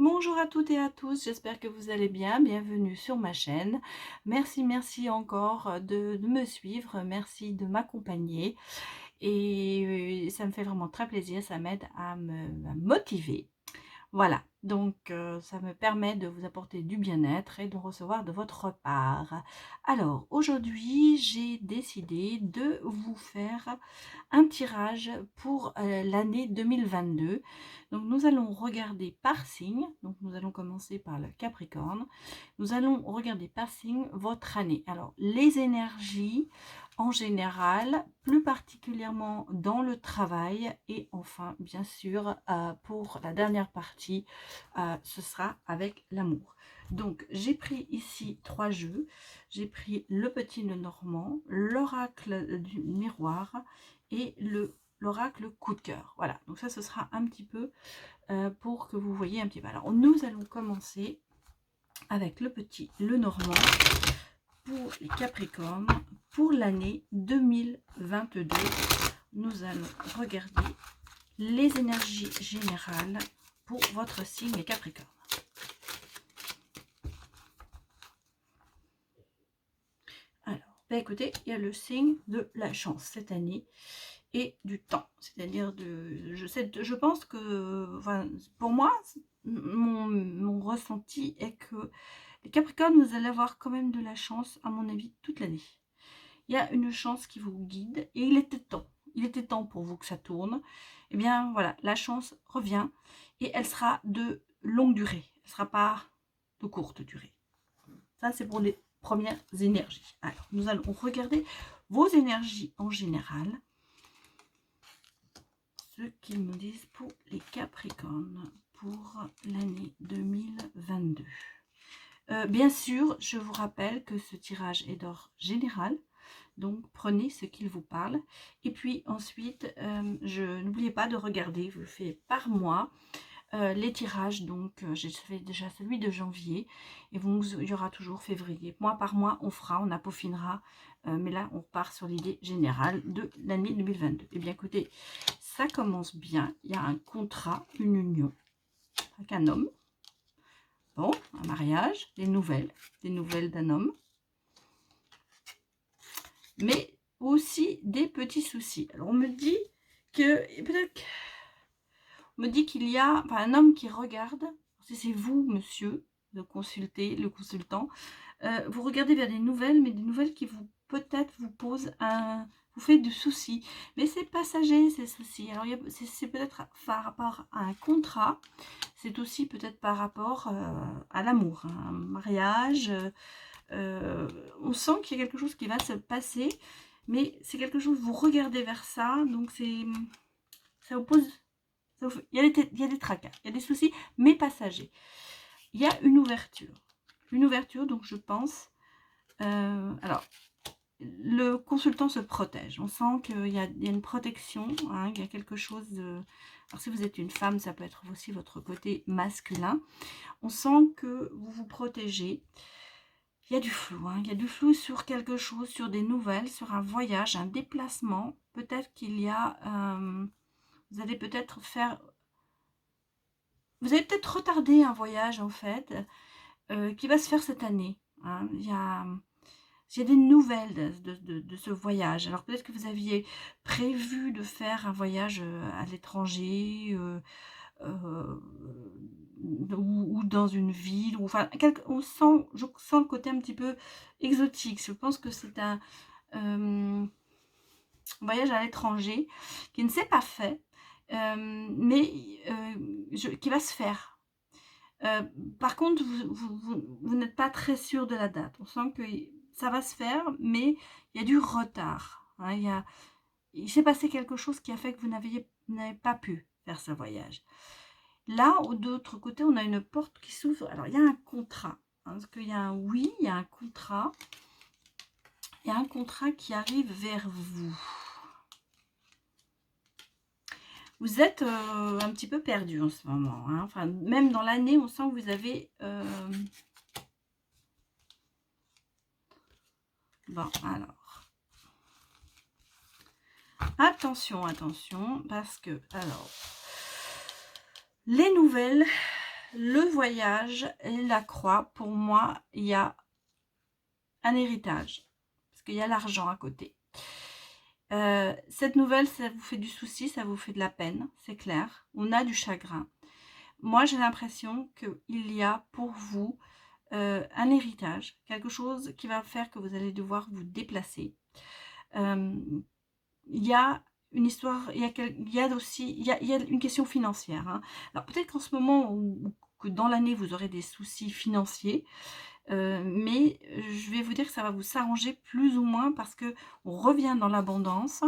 Bonjour à toutes et à tous, j'espère que vous allez bien, bienvenue sur ma chaîne. Merci encore de me suivre, merci de m'accompagner et ça me fait vraiment très plaisir, ça m'aide à me motiver. Voilà, donc ça me permet de vous apporter du bien-être et de recevoir de votre part. Alors, aujourd'hui, j'ai décidé de vous faire un tirage pour l'année 2022. Donc, nous allons regarder par signe. Donc, nous allons commencer par le Capricorne. Nous allons regarder par signe votre année. Alors, les énergies en général, plus particulièrement dans le travail et enfin, bien sûr, pour la dernière partie, ce sera avec l'amour. Donc, j'ai pris ici 3 jeux. J'ai pris le petit nœud normand, l'oracle du miroir et l'oracle coup de cœur. Voilà, donc ça, ce sera un petit peu pour que vous voyez un petit peu. Alors, nous allons commencer avec le petit, le normand, pour les Capricornes, pour l'année 2022. Nous allons regarder les énergies générales pour votre signe, les Capricornes. Alors, ben écoutez, il y a le signe de la chance cette année et du temps, c'est-à-dire je pense que, enfin, pour moi, mon ressenti est que les Capricornes, vous allez avoir quand même de la chance, à mon avis, toute l'année. Il y a une chance qui vous guide et il était temps. Il était temps pour vous que ça tourne. Eh bien, voilà, la chance revient et elle sera de longue durée. Elle ne sera pas de courte durée. Ça, c'est pour les premières énergies. Alors, nous allons regarder vos énergies en général. Ce qu'ils nous disent pour les Capricornes pour l'année 2022. Bien sûr, je vous rappelle que ce tirage est d'ordre général. Donc, prenez ce qu'il vous parle. Et puis ensuite, n'oubliez pas de regarder, je le fais par mois, les tirages. Donc, j'ai fait déjà celui de janvier. Et donc, il y aura toujours février. Mois par mois, on peaufinera. Mais là, on part sur l'idée générale de l'année 2022. Eh bien, écoutez, ça commence bien. Il y a un contrat, une union avec un homme. Bon, un mariage, des nouvelles d'un homme. Mais aussi des petits soucis. Alors on me dit que peut-être on me dit qu'il y a un homme qui regarde, si c'est vous monsieur le consultant, vous regardez vers des nouvelles, mais des nouvelles qui vous peut-être vous posent vous fait du souci, mais c'est passager ces soucis. Alors c'est peut-être par rapport à un contrat, c'est aussi peut-être par rapport à l'amour, hein, un mariage. On sent qu'il y a quelque chose qui va se passer, mais c'est quelque chose, vous regardez vers ça, donc ça vous pose, il y a des tracas, il y a des soucis, mais passagers. Il y a une ouverture, donc je pense, alors, le consultant se protège, on sent qu'il y a une protection, hein, il y a quelque chose de... Alors si vous êtes une femme, ça peut être aussi votre côté masculin, on sent que vous vous protégez. Il y a du flou, hein. Il y a du flou sur quelque chose, sur des nouvelles, sur un voyage, un déplacement. Peut-être qu'il y a... vous allez peut-être faire... Vous allez peut-être retarder un voyage, en fait, qui va se faire cette année, hein. Il y a des nouvelles de ce voyage. Alors peut-être que vous aviez prévu de faire un voyage à l'étranger, ou dans une ville, ou enfin, je sens le côté un petit peu exotique. Je pense que c'est un voyage à l'étranger qui ne s'est pas fait, mais qui va se faire. Par contre, vous n'êtes pas très sûr de la date. On sent que ça va se faire, mais il y a du retard, hein. Il s'est passé quelque chose qui a fait que vous n'avez pas pu faire ce voyage. Là, d'autre côté, on a une porte qui s'ouvre. Alors, il y a un contrat, hein, parce qu'il y a un oui, il y a un contrat. Il y a un contrat qui arrive vers vous. Vous êtes un petit peu perdu en ce moment, hein. Enfin, même dans l'année, on sent que vous avez... Bon, alors... Attention, parce que... Alors... Les nouvelles le voyage et la croix, pour moi, il y a un héritage. Parce qu'il y a l'argent à côté. Cette nouvelle, ça vous fait du souci, ça vous fait de la peine, c'est clair. On a du chagrin. Moi, j'ai l'impression qu'il y a pour vous un héritage, quelque chose qui va faire que vous allez devoir vous déplacer. Il y a une histoire, il y a aussi il y a une question financière. Hein. Alors peut-être qu'en ce moment, ou que dans l'année, vous aurez des soucis financiers, mais je vais vous dire que ça va vous s'arranger plus ou moins parce que on revient dans l'abondance.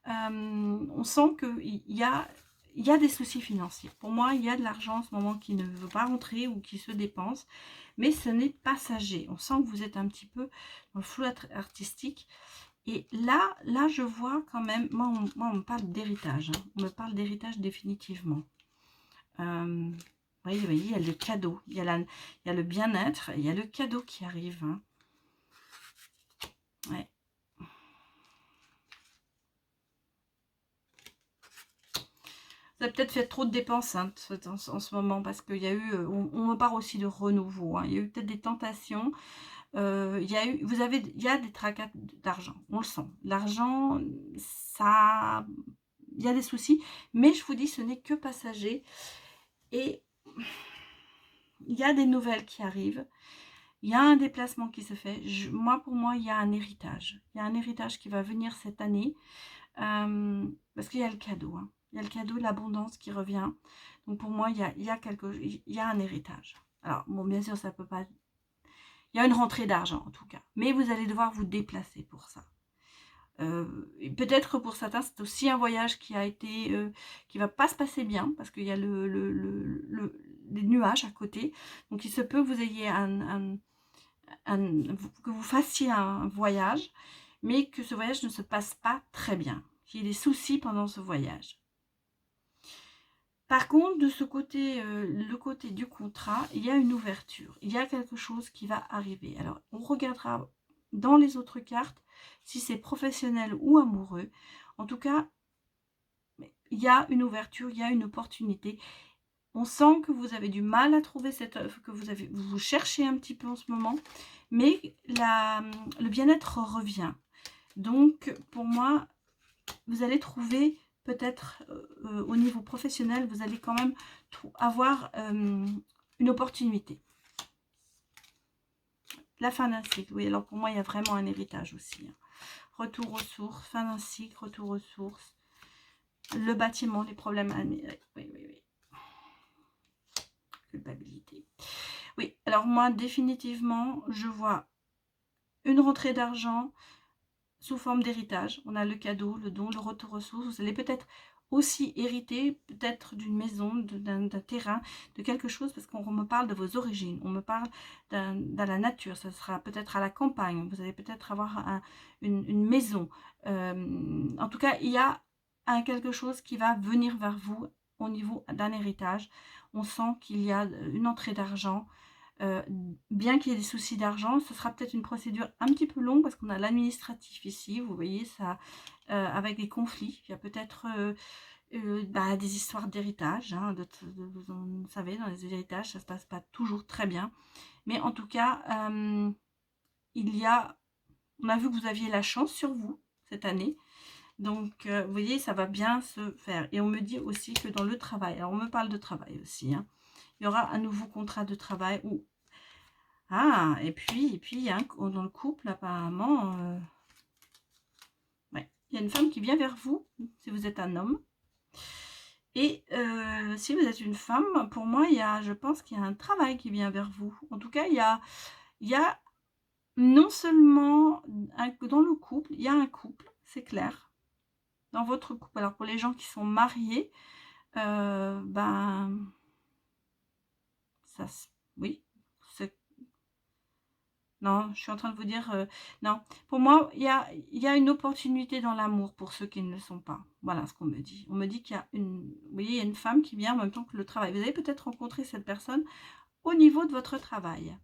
On sent qu'il y a des soucis financiers. Pour moi, il y a de l'argent en ce moment qui ne veut pas rentrer ou qui se dépense, mais ce n'est passager. On sent que vous êtes un petit peu dans le flou artistique. Et là, je vois quand même, moi, on me parle d'héritage. Hein. On me parle d'héritage définitivement. Oui, il y a le cadeau, il y a le bien-être, il y a le cadeau qui arrive. Hein. Ouais. Vous avez peut-être fait trop de dépenses hein, en ce moment parce qu'il y a eu, on me parle aussi de renouveau. Hein. Il y a eu peut-être des tentations. Il y a des tracas d'argent, on le sent. L'argent, ça, il y a des soucis, mais je vous dis, ce n'est que passager. Et il y a des nouvelles qui arrivent. Il y a un déplacement qui se fait. Pour moi, il y a un héritage. Il y a un héritage qui va venir cette année. Parce qu'il y a le cadeau. Hein. Il y a le cadeau, l'abondance qui revient. Donc pour moi, il y a un héritage. Alors, bon, bien sûr, ça peut pas... Il y a une rentrée d'argent, en tout cas. Mais vous allez devoir vous déplacer pour ça. Peut-être pour certains, c'est aussi un voyage qui a été... qui va pas se passer bien, parce qu'il y a les nuages à côté. Donc il se peut que vous ayez que vous fassiez un voyage, mais que ce voyage ne se passe pas très bien. Qu'il y ait des soucis pendant ce voyage. Par contre, de ce côté, le côté du contrat, il y a une ouverture. Il y a quelque chose qui va arriver. Alors, on regardera dans les autres cartes si c'est professionnel ou amoureux. En tout cas, il y a une ouverture, il y a une opportunité. On sent que vous avez du mal à trouver cette œuvre, que vous cherchez un petit peu en ce moment, mais le bien-être revient. Donc, pour moi, vous allez trouver peut-être au niveau professionnel, vous allez quand même avoir une opportunité. La fin d'un cycle, oui, alors pour moi, il y a vraiment un héritage aussi. Hein. Retour aux sources, fin d'un cycle, retour aux sources. Le bâtiment, les problèmes... Oui. Culpabilité. Oui, alors moi, définitivement, je vois une rentrée d'argent sous forme d'héritage. On a le cadeau, le don, le retour aux sources. Vous allez peut-être aussi hériter peut-être d'une maison, d'un terrain, de quelque chose, parce qu'on me parle de vos origines, on me parle de la nature, ça sera peut-être à la campagne, vous allez peut-être avoir une maison. En tout cas, il y a quelque chose qui va venir vers vous au niveau d'un héritage. On sent qu'il y a une entrée d'argent. Bien qu'il y ait des soucis d'argent, ce sera peut-être une procédure un petit peu longue parce qu'on a l'administratif ici, vous voyez, ça, avec des conflits. Il y a peut-être des histoires d'héritage. Hein, vous savez, dans les héritages, ça ne se passe pas toujours très bien. Mais en tout cas, on a vu que vous aviez la chance sur vous cette année. Donc, vous voyez, ça va bien se faire. Et on me dit aussi que dans le travail, alors on me parle de travail aussi, hein, il y aura un nouveau contrat de travail où... Ah, et puis dans le couple, apparemment, ouais, il y a une femme qui vient vers vous, si vous êtes un homme. Et si vous êtes une femme, pour moi, je pense qu'il y a un travail qui vient vers vous. En tout cas, il y a non seulement dans le couple, il y a un couple, c'est clair, dans votre couple. Alors, pour les gens qui sont mariés, oui, non, je suis en train de vous dire, non. Pour moi, il y a une opportunité dans l'amour pour ceux qui ne le sont pas. Voilà ce qu'on me dit. On me dit qu'il y a vous voyez, il y a une femme qui vient en même temps que le travail. Vous avez peut-être rencontré cette personne au niveau de votre travail.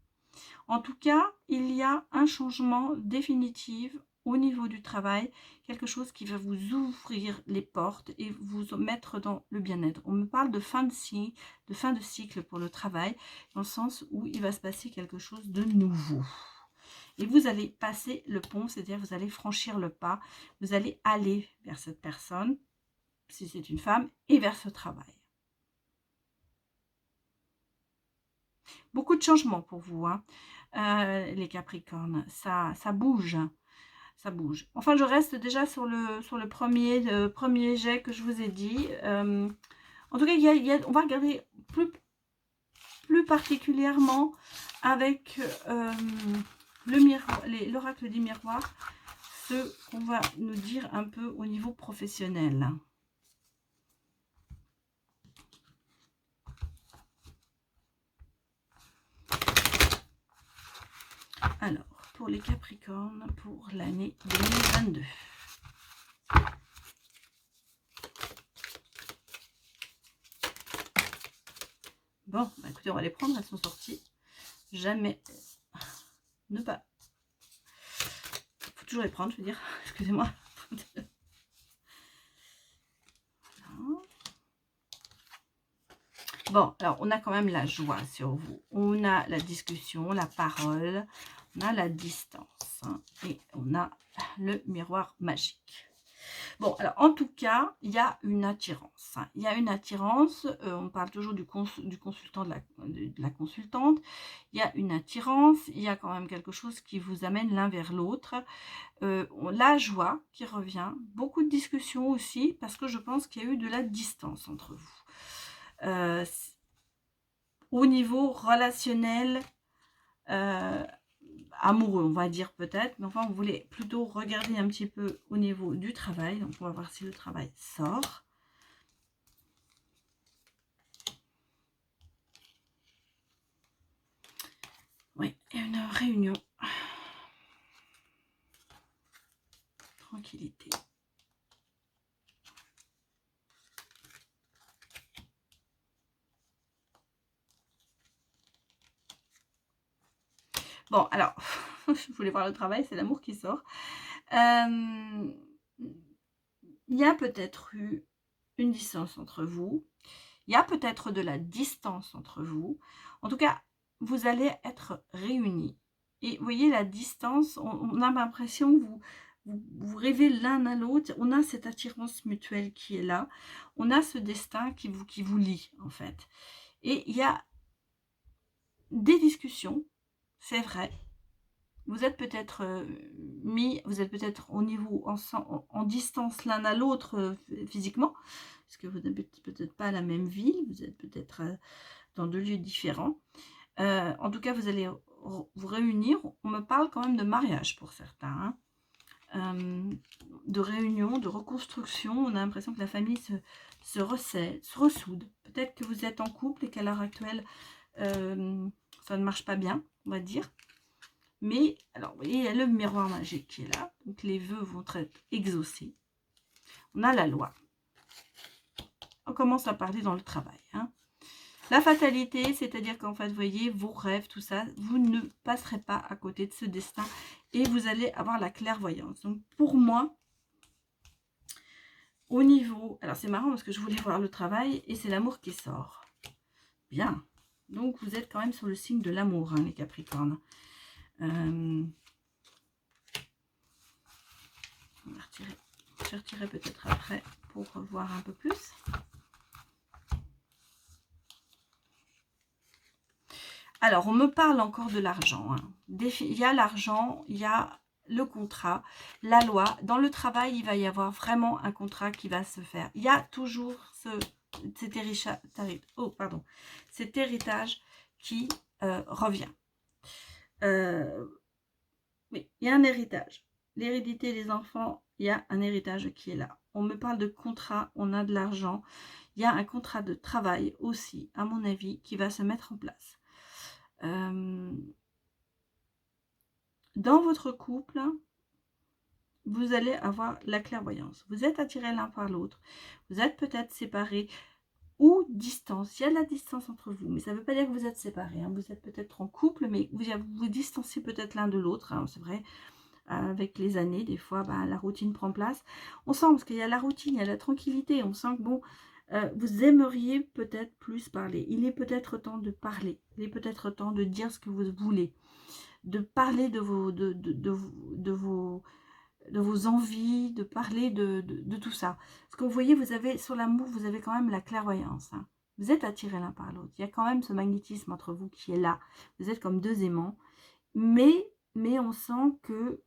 En tout cas, il y a un changement définitif au niveau du travail, quelque chose qui va vous ouvrir les portes et vous mettre dans le bien-être. On me parle de fin de cycle pour le travail, dans le sens où il va se passer quelque chose de nouveau. Et vous allez passer le pont, c'est-à-dire vous allez franchir le pas, vous allez aller vers cette personne, si c'est une femme, et vers ce travail. Beaucoup de changements pour vous, hein, les Capricornes, ça bouge. Ça bouge. Enfin, je reste déjà sur le premier jet que je vous ai dit. En tout cas, on va regarder plus particulièrement avec l'oracle des miroirs, ce qu'on va nous dire un peu au niveau professionnel. Alors, pour les Capricornes, pour l'année 2022. Bon, bah écoutez, on va les prendre, elles sont sorties. Jamais ne pas... Faut toujours les prendre, je veux dire. Excusez-moi. Bon, alors on a quand même la joie sur vous. On a la discussion, la parole, on a la distance, hein, et on a le miroir magique. Bon, alors en tout cas, il y a une attirance. Hein. Il y a une attirance, on parle toujours du consultant, de la consultante. Il y a une attirance, il y a quand même quelque chose qui vous amène l'un vers l'autre. La joie qui revient, beaucoup de discussions aussi, parce que je pense qu'il y a eu de la distance entre vous. Au niveau relationnel, amoureux, on va dire peut-être, mais enfin, on voulait plutôt regarder un petit peu au niveau du travail. Donc, on va voir si le travail sort. Oui, et une réunion. Tranquillité. Bon, alors, je voulais voir le travail, c'est l'amour qui sort. Il y a peut-être eu une distance entre vous. Il y a peut-être de la distance entre vous. En tout cas, vous allez être réunis. Et vous voyez, la distance, on a l'impression que vous rêvez l'un à l'autre. On a cette attirance mutuelle qui est là. On a ce destin qui vous lie, en fait. Et il y a des discussions, c'est vrai. Vous êtes peut-être vous êtes peut-être au niveau en distance l'un à l'autre physiquement, parce que vous n'habitez peut-être pas la même ville, vous êtes peut-être dans deux lieux différents. En tout cas, vous allez vous réunir. On me parle quand même de mariage pour certains, hein. De réunion, de reconstruction. On a l'impression que la famille se resserre, se ressoude. Peut-être que vous êtes en couple et qu'à l'heure actuelle, ça ne marche pas bien, on va dire. Mais, alors, vous voyez, il y a le miroir magique qui est là. Donc, les vœux vont être exaucés. On a la loi. On commence à parler dans le travail. Hein. La fatalité, c'est-à-dire qu'en fait, vous voyez, vos rêves, tout ça, vous ne passerez pas à côté de ce destin. Et vous allez avoir la clairvoyance. Donc, pour moi, au niveau... Alors, c'est marrant parce que je voulais voir le travail et c'est l'amour qui sort. Bien. Donc, vous êtes quand même sur le signe de l'amour, hein, les Capricornes. Je vais retirer peut-être après pour voir un peu plus. Alors, on me parle encore de l'argent. Hein. Il y a l'argent, il y a le contrat, la loi. Dans le travail, il va y avoir vraiment un contrat qui va se faire. Il y a toujours cet héritage qui revient. Oui, il y a un héritage. L'hérédité des enfants, il y a un héritage qui est là. On me parle de contrat, on a de l'argent. Il y a un contrat de travail aussi, à mon avis, qui va se mettre en place. Dans votre couple, vous allez avoir la clairvoyance. Vous êtes attirés l'un par l'autre. Vous êtes peut-être séparés ou distance. Il y a de la distance entre vous, mais ça ne veut pas dire que vous êtes séparés. Hein. Vous êtes peut-être en couple, mais vous vous distancez peut-être l'un de l'autre. Hein, c'est vrai. avec les années, des fois, la routine prend place. On sent, parce qu'il y a la routine, il y a la tranquillité, on sent que bon, vous aimeriez peut-être plus parler. Il est peut-être temps de parler. Il est peut-être temps de dire ce que vous voulez. De parler de vos envies, de parler de tout ça. Parce que vous voyez, vous avez, sur l'amour, vous avez quand même la clairvoyance. Hein. Vous êtes attirés l'un par l'autre. Il y a quand même ce magnétisme entre vous qui est là. Vous êtes comme deux aimants. Mais on sent que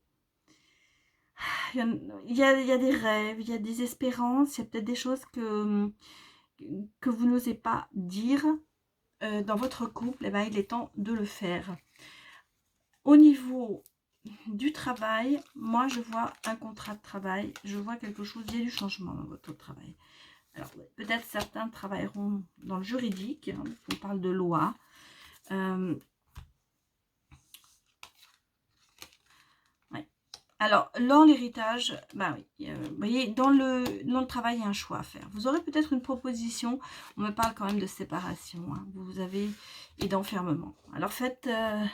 il y a des rêves, il y a des espérances, il y a peut-être des choses que vous n'osez pas dire dans votre couple. Eh ben, il est temps de le faire. Au niveau du travail, moi je vois un contrat de travail, je vois quelque chose, il y a du changement dans votre travail. Alors peut-être certains travailleront dans le juridique, hein, on parle de loi. Ouais. Alors dans l'héritage, oui, vous voyez, dans le travail, il y a un choix à faire. Vous aurez peut-être une proposition, on me parle quand même de séparation, hein, vous avez, et d'enfermement. Alors faites... alors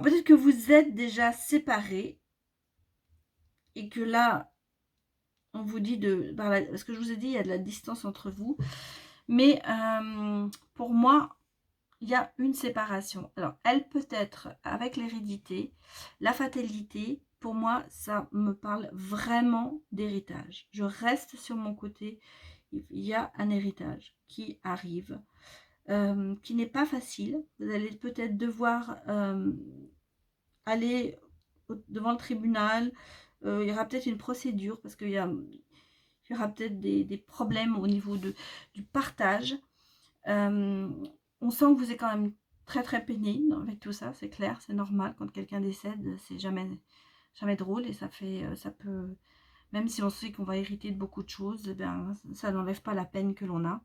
peut-être que vous êtes déjà séparés et que là, on vous dit parce que je vous ai dit, il y a de la distance entre vous. Mais pour moi, il y a une séparation. Alors, elle peut être avec l'hérédité, la fatalité. Pour moi, ça me parle vraiment d'héritage. Je reste sur mon côté. Il y a un héritage qui arrive, qui n'est pas facile. Vous allez peut-être devoir aller devant le tribunal. Il y aura peut-être une procédure parce qu'il y aura peut-être des problèmes au niveau du partage. On sent que vous êtes quand même très très peiné avec tout ça, c'est clair, c'est normal. Quand quelqu'un décède, c'est jamais drôle et ça peut, même si on sait qu'on va hériter de beaucoup de choses, eh bien, ça n'enlève pas la peine que l'on a.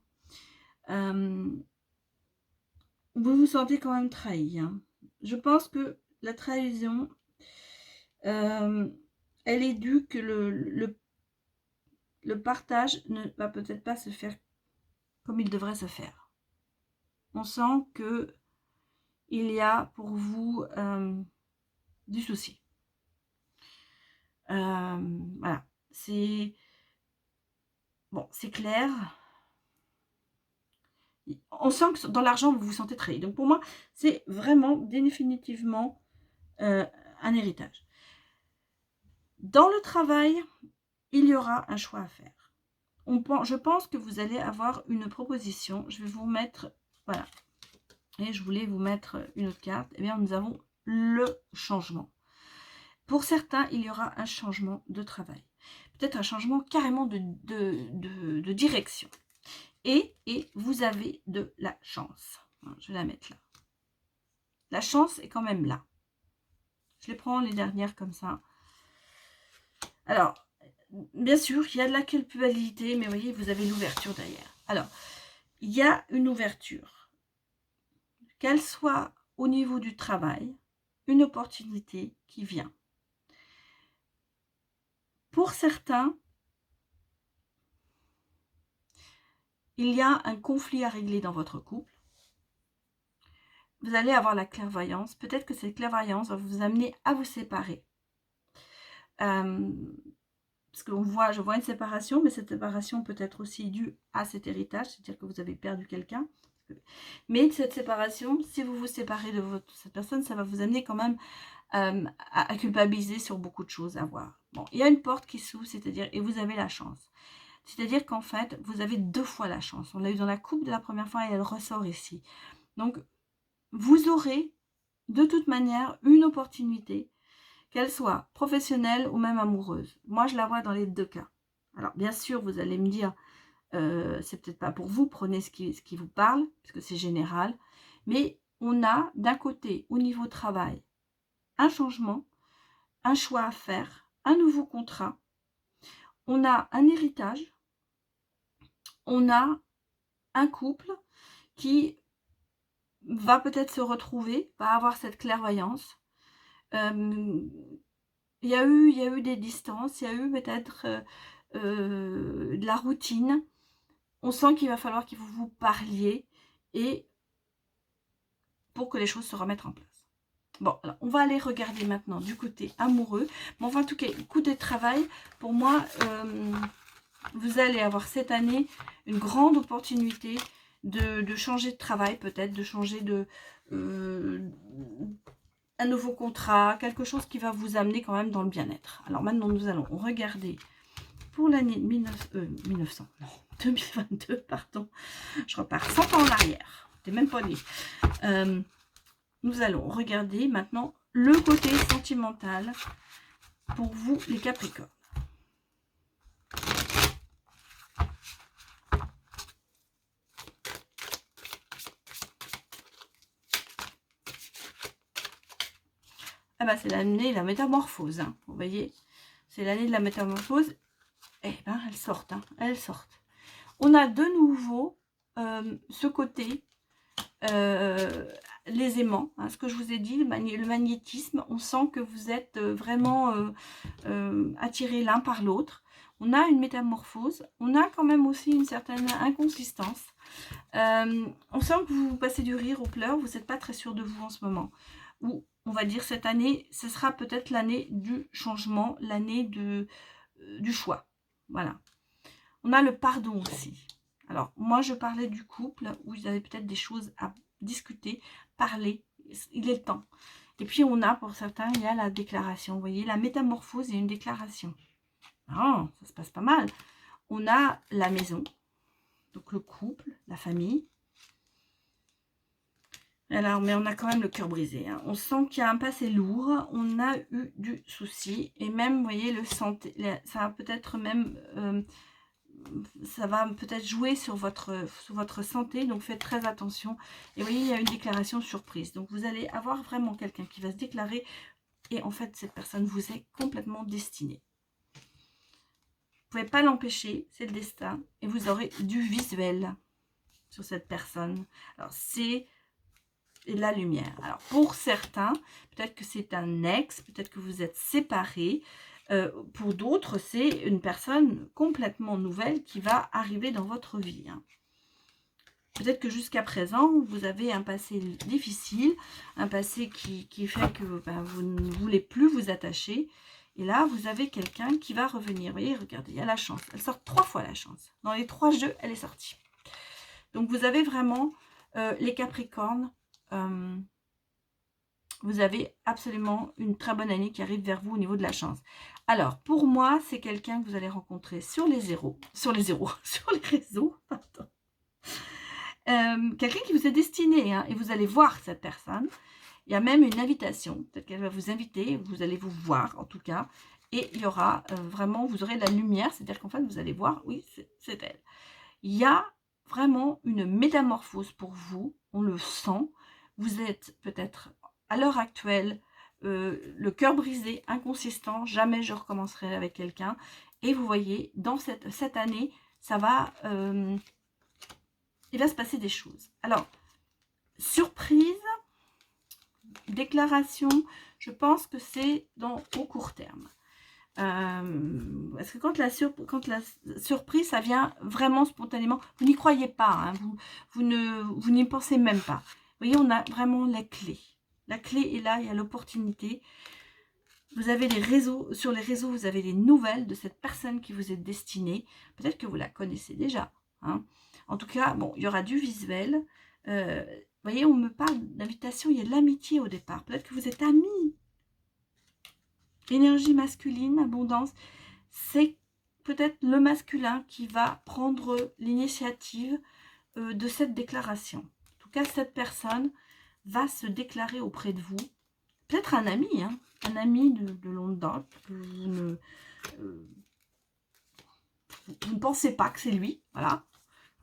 Vous vous sentez quand même trahi. Hein. Je pense que la trahison, elle est due que le partage ne va peut-être pas se faire comme il devrait se faire. On sent que il y a pour vous du souci. Voilà, c'est bon, c'est clair. On sent que dans l'argent, vous vous sentez trahi. Donc pour moi, c'est vraiment définitivement un héritage. Dans le travail, il y aura un choix à faire. Je pense que vous allez avoir une proposition. Je vais vous mettre, voilà. Et je voulais vous mettre une autre carte. Eh bien, nous avons le changement. Pour certains, il y aura un changement de travail. Peut-être un changement carrément de direction. Et vous avez de la chance. Je vais la mettre là. La chance est quand même là. Je les prends les dernières comme ça. Alors, bien sûr, il y a de la culpabilité, mais vous voyez, vous avez l'ouverture derrière. Alors, il y a une ouverture. Qu'elle soit au niveau du travail, une opportunité qui vient. Pour certains, il y a un conflit à régler dans votre couple. Vous allez avoir la clairvoyance. Peut-être que cette clairvoyance va vous amener à vous séparer. Parce que je vois une séparation, mais cette séparation peut être aussi due à cet héritage, c'est-à-dire que vous avez perdu quelqu'un. Mais cette séparation, si vous vous séparez de cette personne, ça va vous amener quand même à culpabiliser sur beaucoup de choses à voir. Bon, il y a une porte qui s'ouvre, c'est-à-dire, et vous avez la chance. C'est-à-dire qu'en fait, vous avez 2 fois la chance. On l'a eu dans la coupe de la première fois et elle ressort ici. Donc, vous aurez de toute manière une opportunité, qu'elle soit professionnelle ou même amoureuse. Moi, je la vois dans les 2 cas. Alors, bien sûr, vous allez me dire, c'est peut-être pas pour vous, prenez ce qui vous parle, puisque c'est général. Mais on a d'un côté, au niveau travail, un changement, un choix à faire, un nouveau contrat. On a un héritage. On a un couple qui va peut-être se retrouver, va avoir cette clairvoyance. Il y a eu des distances, il y a eu peut-être de la routine. On sent qu'il va falloir que vous vous parliez et pour que les choses se remettent en place. Bon, alors, on va aller regarder maintenant du côté amoureux. Mais enfin, en tout cas, côté travail, pour moi, vous allez avoir cette année une grande opportunité de changer de travail, peut-être, de changer de... un nouveau contrat, quelque chose qui va vous amener quand même dans le bien-être. Alors maintenant, nous allons regarder pour l'année 1900, non, 2022, pardon. Je repars 100 ans en arrière. T'es même pas né. Nous allons regarder maintenant le côté sentimental pour vous, les Capricornes. Ah bah c'est l'année de la métamorphose, hein, vous voyez. C'est l'année de la métamorphose. Eh ben, elles sortent, hein, elles sortent. On a de nouveau ce côté, les aimants, hein, ce que je vous ai dit, le magnétisme. On sent que vous êtes vraiment attirés l'un par l'autre. On a une métamorphose. On a quand même aussi une certaine inconsistance. On sent que vous passez du rire aux pleurs. Vous n'êtes pas très sûr de vous en ce moment. Ou on va dire cette année, ce sera peut-être l'année du changement, l'année du choix. Voilà. On a le pardon aussi. Alors, moi, je parlais du couple où vous avez peut-être des choses à discuter, parler. Il est temps. Et puis, on a, pour certains, il y a la déclaration. Vous voyez, la métamorphose et une déclaration. Oh, ça se passe pas mal. On a la maison, donc le couple, la famille. Alors, mais on a quand même le cœur brisé. Hein. On sent qu'il y a un passé lourd. On a eu du souci. Et même, vous voyez, le santé, ça va peut-être même... ça va peut-être jouer sur votre santé, donc faites très attention. Et vous voyez, il y a une déclaration surprise. Donc, vous allez avoir vraiment quelqu'un qui va se déclarer et en fait, cette personne vous est complètement destinée. Vous ne pouvez pas l'empêcher, c'est le destin. Et vous aurez du visuel sur cette personne. Alors, c'est la lumière. Alors, pour certains, peut-être que c'est un ex, peut-être que vous êtes séparés. Pour d'autres, c'est une personne complètement nouvelle qui va arriver dans votre vie. Hein. Peut-être que jusqu'à présent, vous avez un passé difficile, un passé qui fait que vous ne voulez plus vous attacher. Et là, vous avez quelqu'un qui va revenir. Vous voyez, regardez, il y a la chance. Elle sort 3 fois la chance. Dans les 3 jeux, elle est sortie. Donc, vous avez vraiment les Capricornes. Vous avez absolument une très bonne année qui arrive vers vous au niveau de la chance. Alors, pour moi, c'est quelqu'un que vous allez rencontrer sur les réseaux, sur les réseaux, pardon. Quelqu'un qui vous est destiné, hein, et vous allez voir cette personne. Il y a même une invitation, peut-être qu'elle va vous inviter, vous allez vous voir en tout cas, et il y aura vraiment, vous aurez de la lumière, c'est-à-dire qu'en fait, vous allez voir, oui, c'est elle. Il y a vraiment une métamorphose pour vous, on le sent, vous êtes peut-être à l'heure actuelle, le cœur brisé, inconsistant, jamais je recommencerai avec quelqu'un, et vous voyez, dans cette année, ça va, il va se passer des choses. Alors, surprise, déclaration, je pense que c'est au court terme. Parce que quand la surprise, ça vient vraiment spontanément, vous n'y croyez pas, hein, vous n'y pensez même pas. Vous voyez, on a vraiment la clé. La clé est là, il y a l'opportunité. Vous avez les réseaux, sur les réseaux, vous avez les nouvelles de cette personne qui vous est destinée. Peut-être que vous la connaissez déjà. Hein. En tout cas, bon, il y aura du visuel. Vous voyez, on me parle d'invitation, il y a de l'amitié au départ. Peut-être que vous êtes amis. Énergie masculine, abondance, c'est peut-être le masculin qui va prendre l'initiative de cette déclaration. En tout cas, cette personne va se déclarer auprès de vous. Peut-être un ami, hein, un ami de longue date que vous ne pensez pas que c'est lui, voilà.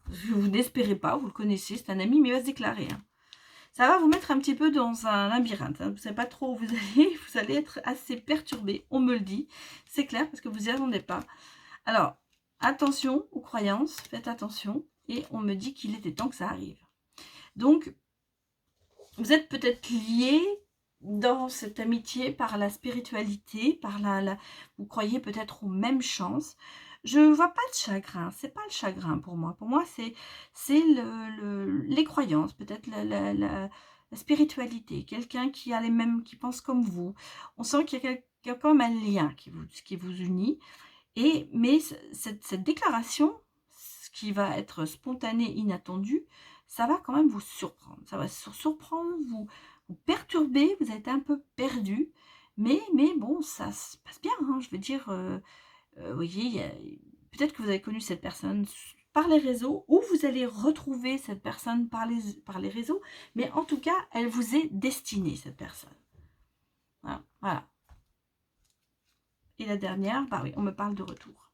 Vous n'espérez pas, vous le connaissez, c'est un ami, mais il va se déclarer. Hein. Ça va vous mettre un petit peu dans un labyrinthe. Hein. Vous ne savez pas trop où vous allez être assez perturbé, on me le dit. C'est clair, parce que vous n'y attendez pas. Alors, attention aux croyances, faites attention. Et on me dit qu'il était temps que ça arrive. Donc, vous êtes peut-être liés dans cette amitié par la spiritualité, par vous croyez peut-être aux mêmes chances. Je ne vois pas de chagrin, c'est pas le chagrin pour moi. Pour moi, c'est les croyances, peut-être la spiritualité, quelqu'un qui a les mêmes, qui pense comme vous. On sent qu'il y a quand même un lien qui vous unit. Mais cette déclaration, ce qui va être spontané, inattendu, ça va quand même vous surprendre. Ça va surprendre, vous perturber, vous êtes un peu perdu. Mais bon, ça se passe bien, hein, je veux dire, vous voyez, peut-être que vous avez connu cette personne par les réseaux, ou vous allez retrouver cette personne par les réseaux, mais en tout cas, elle vous est destinée, cette personne. Voilà. Et la dernière, bah oui, on me parle de retour.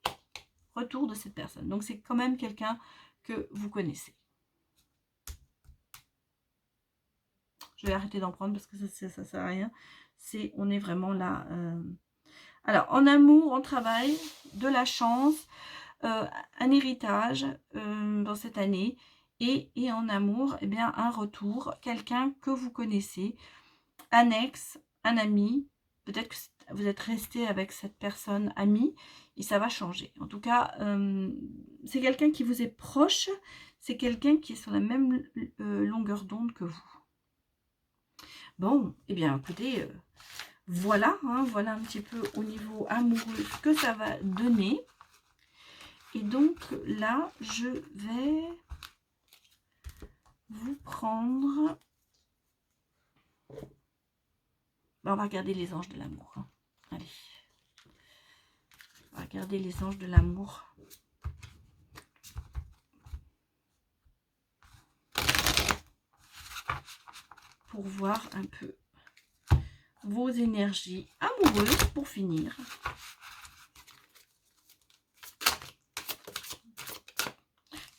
Retour de cette personne. Donc, c'est quand même quelqu'un que vous connaissez. Je vais arrêter d'en prendre parce que ça sert à rien. On est vraiment là. Alors, en amour, en travail, de la chance, un héritage dans cette année. Et en amour, eh bien, un retour, quelqu'un que vous connaissez, un ex, un ami. Peut-être que vous êtes resté avec cette personne amie et ça va changer. En tout cas, c'est quelqu'un qui vous est proche, c'est quelqu'un qui est sur la même longueur d'onde que vous. Bon, eh bien, écoutez, voilà, hein, voilà un petit peu au niveau amoureux ce que ça va donner. Et donc là, je vais vous prendre... Ben, on va regarder les anges de l'amour. Hein. Allez. On va regarder les anges de l'amour. Pour voir un peu vos énergies amoureuses pour finir.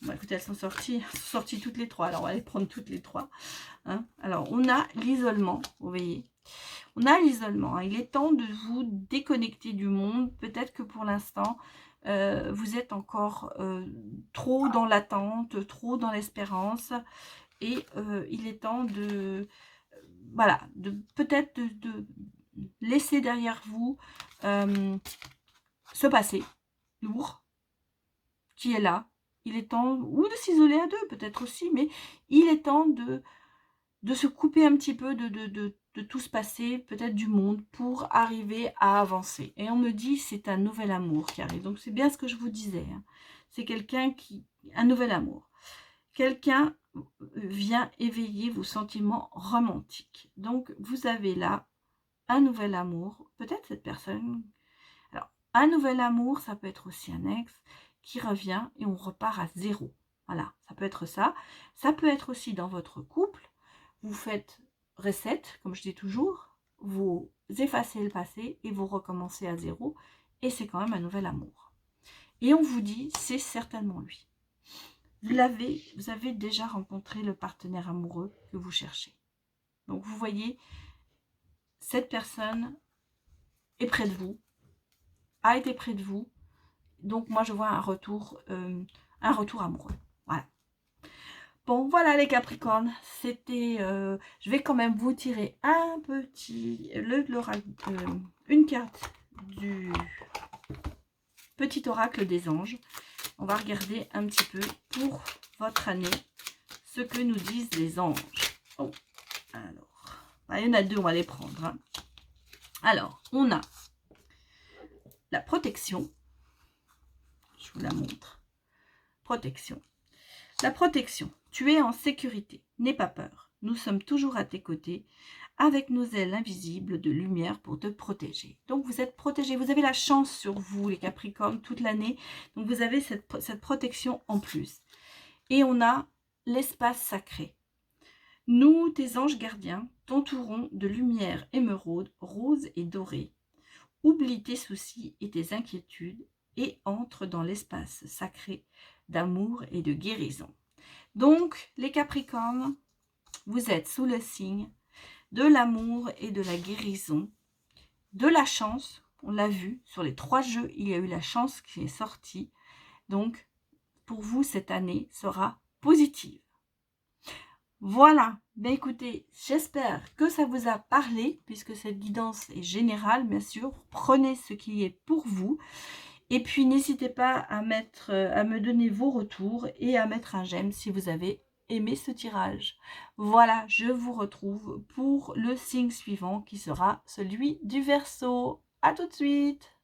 Bon, écoutez, elles sont sorties toutes les trois. Alors, on va les prendre toutes les trois. Hein. Alors, on a l'isolement, vous voyez. On a l'isolement. Hein. Il est temps de vous déconnecter du monde. Peut-être que pour l'instant, vous êtes encore trop dans l'attente, trop dans l'espérance. Et il est temps de... voilà, peut-être de laisser derrière vous ce passé lourd qui est là. Il est temps, ou de s'isoler à deux peut-être aussi, mais il est temps de se couper un petit peu de tout ce passé, peut-être du monde, pour arriver à avancer. Et on me dit c'est un nouvel amour qui arrive. Donc c'est bien ce que je vous disais. Hein. C'est quelqu'un qui... un nouvel amour. Quelqu'un vient éveiller vos sentiments romantiques. Donc vous avez là un nouvel amour. Peut-être cette personne... Alors, un nouvel amour, ça peut être aussi un ex qui revient et on repart à zéro. Voilà, ça peut être ça. Ça peut être aussi dans votre couple. Vous faites reset, comme je dis toujours. Vous effacez le passé et vous recommencez à zéro. Et c'est quand même un nouvel amour. Et on vous dit, c'est certainement lui. Vous avez déjà rencontré le partenaire amoureux que vous cherchez. Donc vous voyez, cette personne est près de vous, a été près de vous. Donc moi je vois un retour amoureux. Voilà. Bon voilà les Capricornes, c'était... je vais quand même vous tirer un petit... une carte du petit oracle des anges. On va regarder un petit peu pour votre année ce que nous disent les anges. Oh, alors, il y en a deux, on va les prendre. Hein. Alors, on a la protection. Je vous la montre. Protection. La protection. Tu es en sécurité. N'aie pas peur. Nous sommes toujours à tes côtés avec nos ailes invisibles de lumière pour te protéger. Donc, vous êtes protégé. Vous avez la chance sur vous, les Capricornes, toute l'année. Donc, vous avez cette protection en plus. Et on a l'espace sacré. Nous, tes anges gardiens, t'entourons de lumière émeraude, rose et dorée. Oublie tes soucis et tes inquiétudes et entre dans l'espace sacré d'amour et de guérison. Donc, les Capricornes, vous êtes sous le signe de l'amour et de la guérison, de la chance. On l'a vu, sur les 3 jeux, il y a eu la chance qui est sortie. Donc, pour vous, cette année sera positive. Voilà, ben écoutez, j'espère que ça vous a parlé, puisque cette guidance est générale, bien sûr. Prenez ce qui est pour vous. Et puis, n'hésitez pas à me donner vos retours et à mettre un j'aime si vous avez aimé ce tirage. Voilà, je vous retrouve pour le signe suivant qui sera celui du Verseau. À tout de suite!